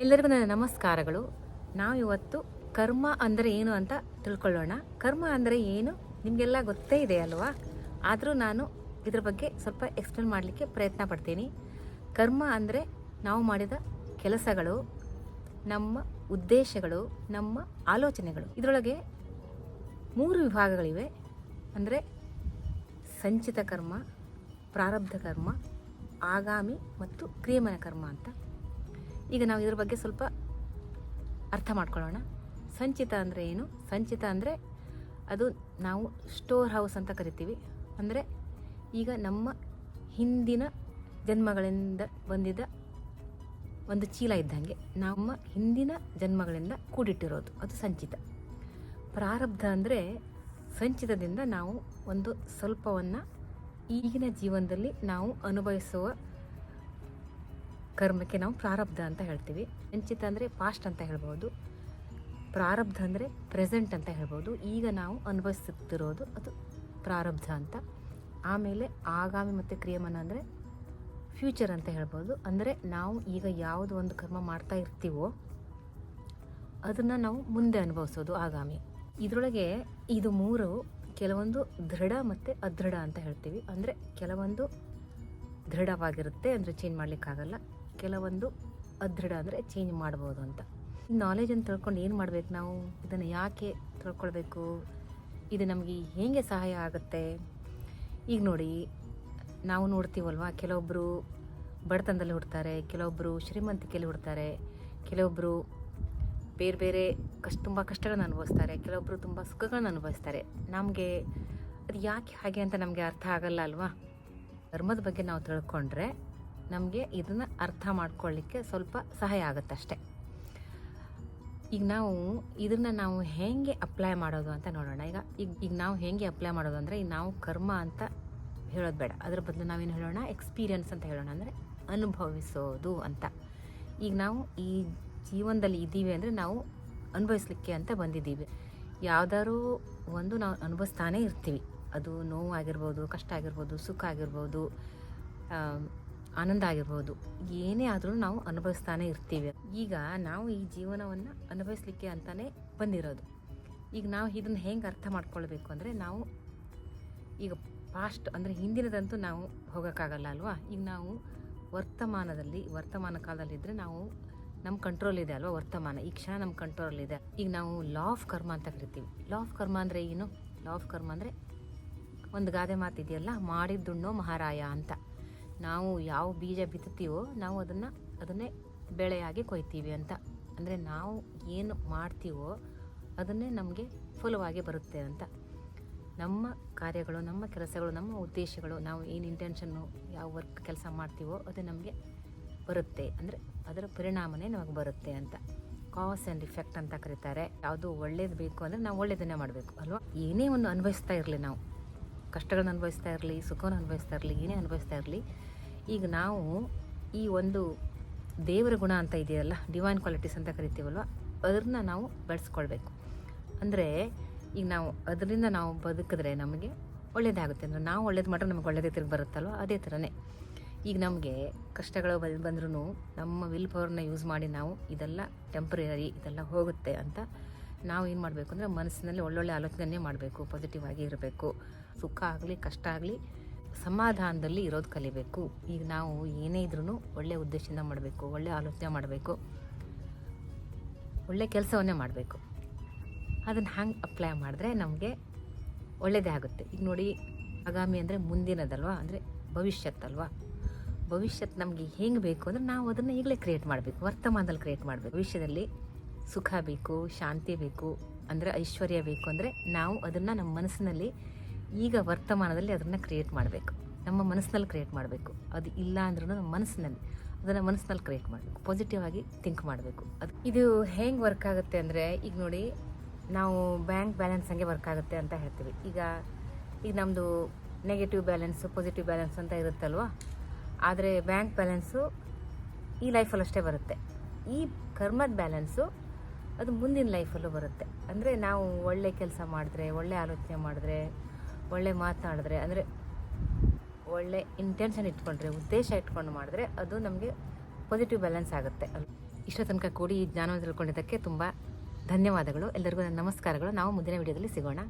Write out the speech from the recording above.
ಎಲ್ಲರಿಗೂ ನನ್ನ ನಮಸ್ಕಾರಗಳು. ನಾವು ಇವತ್ತು ಕರ್ಮ ಅಂದರೆ ಏನು ಅಂತ ತಿಳ್ಕೊಳ್ಳೋಣ. ಕರ್ಮ ಅಂದರೆ ಏನು ನಿಮಗೆಲ್ಲ ಗೊತ್ತೇ ಇದೆ ಅಲ್ವಾ? ಆದರೂ ನಾನು ಇದ್ರ ಬಗ್ಗೆ ಸ್ವಲ್ಪ ಎಕ್ಸ್ಪ್ಲೇನ್ ಮಾಡಲಿಕ್ಕೆ ಪ್ರಯತ್ನ ಪಡ್ತೀನಿ. ಕರ್ಮ ಅಂದರೆ ನಾವು ಮಾಡಿದ ಕೆಲಸಗಳು, ನಮ್ಮ ಉದ್ದೇಶಗಳು, ನಮ್ಮ ಆಲೋಚನೆಗಳು. ಇದರೊಳಗೆ 3 ವಿಭಾಗಗಳಿವೆ. ಅಂದರೆ ಸಂಚಿತ ಕರ್ಮ, ಪ್ರಾರಬ್ಧ ಕರ್ಮ, ಆಗಾಮಿ ಮತ್ತು ಕ್ರಿಯಮನ ಕರ್ಮ ಅಂತ. ಈಗ ನಾವು ಇದ್ರ ಬಗ್ಗೆ ಸ್ವಲ್ಪ ಅರ್ಥ ಮಾಡ್ಕೊಳ್ಳೋಣ. ಸಂಚಿತ ಅಂದರೆ ಏನು? ಸಂಚಿತ ಅಂದರೆ ಅದು ನಾವು ಸ್ಟೋರ್ ಹೌಸ್ ಅಂತ ಕರಿತೀವಿ. ಅಂದರೆ ಈಗ ನಮ್ಮ ಹಿಂದಿನ ಜನ್ಮಗಳಿಂದ ಬಂದಿದ್ದ ಒಂದು ಚೀಲ ಇದ್ದಂಗೆ, ನಮ್ಮ ಹಿಂದಿನ ಜನ್ಮಗಳಿಂದ ಕೂಡಿಟ್ಟಿರೋದು, ಅದು ಸಂಚಿತ. ಪ್ರಾರಬ್ಧ ಅಂದರೆ ಸಂಚಿತದಿಂದ ನಾವು ಒಂದು ಸ್ವಲ್ಪವನ್ನು ಈಗಿನ ಜೀವನದಲ್ಲಿ ನಾವು ಅನುಭವಿಸುವ ಕರ್ಮಕ್ಕೆ ನಾವು ಪ್ರಾರಬ್ಧ ಅಂತ ಹೇಳ್ತೀವಿ. ಸಂಚಿತ ಅಂದರೆ ಪಾಸ್ಟ್ ಅಂತ ಹೇಳ್ಬೋದು, ಪ್ರಾರಬ್ಧ ಅಂದರೆ ಪ್ರೆಸೆಂಟ್ ಅಂತ ಹೇಳ್ಬೋದು. ಈಗ ನಾವು ಅನುಭವಿಸುತ್ತಿರೋದು ಅದು ಪ್ರಾರಬ್ಧ ಅಂತ. ಆಮೇಲೆ ಆಗಾಮಿ ಮತ್ತು ಕ್ರಿಯಮನ ಅಂದರೆ ಫ್ಯೂಚರ್ ಅಂತ ಹೇಳ್ಬೋದು. ಅಂದರೆ ನಾವು ಈಗ ಯಾವುದು ಒಂದು ಕರ್ಮ ಮಾಡ್ತಾ ಇರ್ತೀವೋ ಅದನ್ನು ನಾವು ಮುಂದೆ ಅನುಭವಿಸೋದು ಆಗಾಮಿ. ಇದರೊಳಗೆ ಇದು 3 ಕೆಲವೊಂದು ದೃಢ ಮತ್ತು ಅದೃಢ ಅಂತ ಹೇಳ್ತೀವಿ. ಅಂದರೆ ಕೆಲವೊಂದು ದೃಢವಾಗಿರುತ್ತೆ, ಅಂದರೆ ಚೇಂಜ್ ಮಾಡಲಿಕ್ಕಾಗಲ್ಲ. ಕೆಲವೊಂದು ಅದೃಢ ಅಂದರೆ ಚೇಂಜ್ ಮಾಡ್ಬೋದು ಅಂತ. ನಾಲೆಜನ್ನು ತಿಳ್ಕೊಂಡು ಏನು ಮಾಡಬೇಕು ನಾವು? ಇದನ್ನು ಯಾಕೆ ತಿಳ್ಕೊಳ್ಬೇಕು? ಇದು ನಮಗೆ ಹೇಗೆ ಸಹಾಯ ಆಗುತ್ತೆ? ಈಗ ನೋಡಿ, ನಾವು ನೋಡ್ತೀವಲ್ವ, ಕೆಲವೊಬ್ಬರು ಬಡತನದಲ್ಲಿ ಹುಡ್ತಾರೆ, ಕೆಲವೊಬ್ಬರು ಶ್ರೀಮಂತಿಕೆಯಲ್ಲಿ ಹುಡ್ತಾರೆ, ಕೆಲವೊಬ್ಬರು ಬೇರೆ ಬೇರೆ ತುಂಬ ಕಷ್ಟಗಳನ್ನು ಅನುಭವಿಸ್ತಾರೆ, ಕೆಲವೊಬ್ಬರು ತುಂಬ ಸುಖಗಳನ್ನು ಅನುಭವಿಸ್ತಾರೆ. ನಮಗೆ ಅದು ಯಾಕೆ ಹಾಗೆ ಅಂತ ನಮಗೆ ಅರ್ಥ ಆಗಲ್ಲ ಅಲ್ವಾ? ಧರ್ಮದ ಬಗ್ಗೆ ನಾವು ತಿಳ್ಕೊಂಡ್ರೆ ನಮಗೆ ಇದನ್ನು ಅರ್ಥ ಮಾಡ್ಕೊಳ್ಳಿಕ್ಕೆ ಸ್ವಲ್ಪ ಸಹಾಯ ಆಗುತ್ತೆ ಅಷ್ಟೆ. ಈಗ ಇದನ್ನು ನಾವು ಹೇಗೆ ಅಪ್ಲೈ ಮಾಡೋದು ಅಂತ ನೋಡೋಣ. ಈಗ ನಾವು ಹೇಗೆ ಅಪ್ಲೈ ಮಾಡೋದು ಅಂದರೆ, ಈಗ ನಾವು ಕರ್ಮ ಅಂತ ಹೇಳೋದು ಬೇಡ, ಅದ್ರ ಬದಲು ನಾವೇನು ಹೇಳೋಣ, ಎಕ್ಸ್ಪೀರಿಯನ್ಸ್ ಅಂತ ಹೇಳೋಣ. ಅಂದರೆ ಅನುಭವಿಸೋದು ಅಂತ. ಈಗ ನಾವು ಈ ಜೀವನದಲ್ಲಿ ಇದ್ದೀವಿ ಅಂದರೆ ನಾವು ಅನುಭವಿಸ್ಲಿಕ್ಕೆ ಅಂತ ಬಂದಿದ್ದೀವಿ. ಯಾವುದಾದ್ರೂ ಒಂದು ನಾವು ಅನುಭವಿಸ್ತಾನೇ ಇರ್ತೀವಿ. ಅದು ನೋವು ಆಗಿರ್ಬೋದು, ಕಷ್ಟ ಆಗಿರ್ಬೋದು, ಸುಖ ಆಗಿರ್ಬೋದು, ಆನಂದ ಆಗಿರ್ಬೋದು, ಏನೇ ಆದರೂ ನಾವು ಅನುಭವಿಸ್ತಾನೆ ಇರ್ತೀವಿ. ಈಗ ನಾವು ಈ ಜೀವನವನ್ನು ಅನುಭವಿಸ್ಲಿಕ್ಕೆ ಅಂತಲೇ ಬಂದಿರೋದು. ಈಗ ನಾವು ಇದನ್ನು ಹೆಂಗೆ ಅರ್ಥ ಮಾಡ್ಕೊಳ್ಬೇಕು ಅಂದರೆ, ನಾವು ಈಗ ಪಾಸ್ಟ್ ಅಂದರೆ ಹಿಂದಿನದಂತೂ ನಾವು ಹೋಗೋಕ್ಕಾಗಲ್ಲ ಅಲ್ವಾ? ಈಗ ನಾವು ವರ್ತಮಾನ ಕಾಲದಲ್ಲಿದ್ದರೆ ನಾವು ನಮ್ಮ ಕಂಟ್ರೋಲ್ ಇದೆ ಅಲ್ವಾ? ವರ್ತಮಾನ ಈ ಕ್ಷಣ ನಮ್ಮ ಕಂಟ್ರೋಲ್ ಇದೆ. ಈಗ ನಾವು ಲಾ ಆಫ್ ಕರ್ಮ ಅಂತ ಕರಿತೀವಿ. ಲಾ ಆಫ್ ಕರ್ಮ ಅಂದರೆ ಏನು? ಲಾ ಆಫ್ ಕರ್ಮ ಅಂದರೆ ಒಂದು ಗಾದೆ ಮಾತಿದೆಯಲ್ಲ, ಮಾಡಿದ್ದುಣ್ಣೋ ಮಹಾರಾಯ ಅಂತ. ನಾವು ಯಾವ ಬೀಜ ಬಿತ್ತುತ್ತೀವೋ ನಾವು ಅದನ್ನೇ ಬೆಳೆಯಾಗಿ ಕೊಯ್ತೀವಿ ಅಂತ. ಅಂದರೆ ನಾವು ಏನು ಮಾಡ್ತೀವೋ ಅದನ್ನೇ ನಮಗೆ ಫಲವಾಗಿ ಬರುತ್ತೆ ಅಂತ. ನಮ್ಮ ಕಾರ್ಯಗಳು, ನಮ್ಮ ಕೆಲಸಗಳು, ನಮ್ಮ ಉದ್ದೇಶಗಳು, ನಾವು ಏನು ಇಂಟೆನ್ಷನ್ನು, ಯಾವ ವರ್ಕ್ ಕೆಲಸ ಮಾಡ್ತೀವೋ ಅದು ನಮಗೆ ಬರುತ್ತೆ. ಅಂದರೆ ಅದರ ಪರಿಣಾಮನೇ ನಮಗೆ ಬರುತ್ತೆ ಅಂತ. ಕಾಸ್ ಆ್ಯಂಡ್ ಇಫೆಕ್ಟ್ ಅಂತ ಕರೀತಾರೆ. ಯಾವುದು ಒಳ್ಳೇದು ಬೇಕು ಅಂದರೆ ನಾವು ಒಳ್ಳೇದನ್ನೇ ಮಾಡಬೇಕು ಅಲ್ವಾ? ಏನೇ ಒಂದು ಅನುಭವಿಸ್ತಾ ಇರಲಿ, ನಾವು ಕಷ್ಟಗಳನ್ನು ಅನುಭವಿಸ್ತಾ ಇರಲಿ, ಸುಖವನ್ನು ಅನುಭವಿಸ್ತಾ ಇರಲಿ, ಏನೇ ಅನುಭವಿಸ್ತಾ ಇರಲಿ, ಈಗ ನಾವು ಈ ಒಂದು ದೇವರ ಗುಣ ಅಂತ ಇದೆಯಲ್ಲ, ಡಿವೈನ್ ಕ್ವಾಲಿಟೀಸ್ ಅಂತ ಕರಿತೀವಲ್ವ, ಅದನ್ನ ನಾವು ಬೆಳೆಸ್ಕೊಳ್ಬೇಕು. ಅಂದರೆ ಈಗ ನಾವು ಅದರಿಂದ ನಾವು ಬದುಕಿದ್ರೆ ನಮಗೆ ಒಳ್ಳೇದಾಗುತ್ತೆ. ಅಂದರೆ ನಾವು ಒಳ್ಳೇದು ಮಾಡಿದ್ರೆ ನಮಗೆ ಒಳ್ಳೇದೇ ತಿರುಗಿ ಬರುತ್ತಲ್ವ? ಅದೇ ಥರನೇ ಈಗ ನಮಗೆ ಕಷ್ಟಗಳು ಬಂದ್ರೂ ನಮ್ಮ ವಿಲ್ ಪವರ್ನ ಯೂಸ್ ಮಾಡಿ ನಾವು ಇದೆಲ್ಲ ಟೆಂಪ್ರರಿ, ಇದೆಲ್ಲ ಹೋಗುತ್ತೆ ಅಂತ ನಾವು ಏನು ಮಾಡಬೇಕು ಅಂದರೆ, ಮನಸ್ಸಿನಲ್ಲಿ ಒಳ್ಳೊಳ್ಳೆ ಆಲೋಚನೆ ಮಾಡಬೇಕು, ಪಾಸಿಟಿವ್ ಆಗಿ ಇರಬೇಕು. ಸುಖ ಆಗಲಿ ಕಷ್ಟ ಆಗಲಿ ಸಮಾಧಾನದಲ್ಲಿ ಇರೋದು ಕಲಿಬೇಕು. ಈಗ ನಾವು ಏನೇ ಇದ್ರೂ ಒಳ್ಳೆಯ ಉದ್ದೇಶದಿಂದ ಮಾಡಬೇಕು, ಒಳ್ಳೆಯ ಆಲೋಚನೆ ಮಾಡಬೇಕು, ಒಳ್ಳೆಯ ಕೆಲಸವನ್ನೇ ಮಾಡಬೇಕು. ಅದನ್ನು ಹಂಗೆ ಅಪ್ಲೈ ಮಾಡಿದ್ರೆ ನಮಗೆ ಒಳ್ಳೆಯದೇ ಆಗುತ್ತೆ. ಈಗ ನೋಡಿ, ಆಗಾಮಿ ಅಂದರೆ ಮುಂದಿನದಲ್ವಾ? ಅಂದರೆ ಭವಿಷ್ಯತ್ತಲ್ವಾ? ಭವಿಷ್ಯತ್ ನಮಗೆ ಹೆಂಗೆ ಬೇಕು ಅಂದರೆ ನಾವು ಅದನ್ನು ಈಗಲೇ ಕ್ರಿಯೇಟ್ ಮಾಡಬೇಕು, ವರ್ತಮಾನದಲ್ಲಿ ಕ್ರಿಯೇಟ್ ಮಾಡಬೇಕು. ಭವಿಷ್ಯದಲ್ಲಿ ಸುಖ ಬೇಕು, ಶಾಂತಿ ಬೇಕು, ಅಂದರೆ ಐಶ್ವರ್ಯ ಬೇಕು ಅಂದರೆ ನಾವು ಅದನ್ನು ನಮ್ಮ ಮನಸ್ಸಿನಲ್ಲಿ ಈಗ ವರ್ತಮಾನದಲ್ಲಿ ಅದನ್ನು ಕ್ರಿಯೇಟ್ ಮಾಡಬೇಕು, ನಮ್ಮ ಮನಸ್ಸಿನಲ್ಲಿ ಕ್ರಿಯೇಟ್ ಮಾಡಬೇಕು. ಅದು ಇಲ್ಲ ಅಂದ್ರೂ ನಮ್ಮ ಮನಸ್ಸಿನಲ್ಲಿ ಕ್ರಿಯೇಟ್ ಮಾಡಬೇಕು, ಪಾಸಿಟಿವ್ ಆಗಿ ಥಿಂಕ್ ಮಾಡಬೇಕು. ಇದು ಹೆಂಗೆ ವರ್ಕ್ ಆಗುತ್ತೆ ಅಂದರೆ, ಈಗ ನೋಡಿ, ನಾವು ಬ್ಯಾಂಕ್ ಬ್ಯಾಲೆನ್ಸ್ ಹಂಗೆ ವರ್ಕ್ ಆಗುತ್ತೆ ಅಂತ ಹೇಳ್ತೀವಿ. ಈಗ ನಮ್ಮದು ನೆಗೆಟಿವ್ ಬ್ಯಾಲೆನ್ಸು, ಪಾಸಿಟಿವ್ ಬ್ಯಾಲೆನ್ಸ್ ಅಂತ ಇರುತ್ತಲ್ವ? ಆದರೆ ಬ್ಯಾಂಕ್ ಬ್ಯಾಲೆನ್ಸು ಈ ಲೈಫಲ್ಲಿ ಅಷ್ಟೇ ಬರುತ್ತೆ. ಈ ಕರ್ಮದ ಬ್ಯಾಲೆನ್ಸು ಅದು ಮುಂದಿನ ಲೈಫಲ್ಲೂ ಬರುತ್ತೆ. ಅಂದರೆ ನಾವು ಒಳ್ಳೆ ಕೆಲಸ ಮಾಡಿದ್ರೆ, ಒಳ್ಳೆ ಆಲೋಚನೆ ಮಾಡಿದ್ರೆ, ಒಳ್ಳೆ ಮಾತನಾಡಿದ್ರೆ, ಅಂದರೆ ಒಳ್ಳೆ ಇಂಟೆನ್ಷನ್ ಇಟ್ಕೊಂಡ್ರೆ, ಉದ್ದೇಶ ಇಟ್ಕೊಂಡು ಮಾಡಿದ್ರೆ ಅದು ನಮಗೆ ಪಾಸಿಟಿವ್ ಬ್ಯಾಲೆನ್ಸ್ ಆಗುತ್ತೆ. ಇಷ್ಟೋ ತನಕ ಕೂಡಿ ಈ ಜ್ಞಾನವನ್ನು ತಿಳ್ಕೊಂಡಿದ್ದಕ್ಕೆ ತುಂಬ ಧನ್ಯವಾದಗಳು. ಎಲ್ಲರಿಗೂ ನನ್ನ ನಮಸ್ಕಾರಗಳು. ನಾವು ಮುಂದಿನ ವಿಡಿಯೋದಲ್ಲಿ ಸಿಗೋಣ.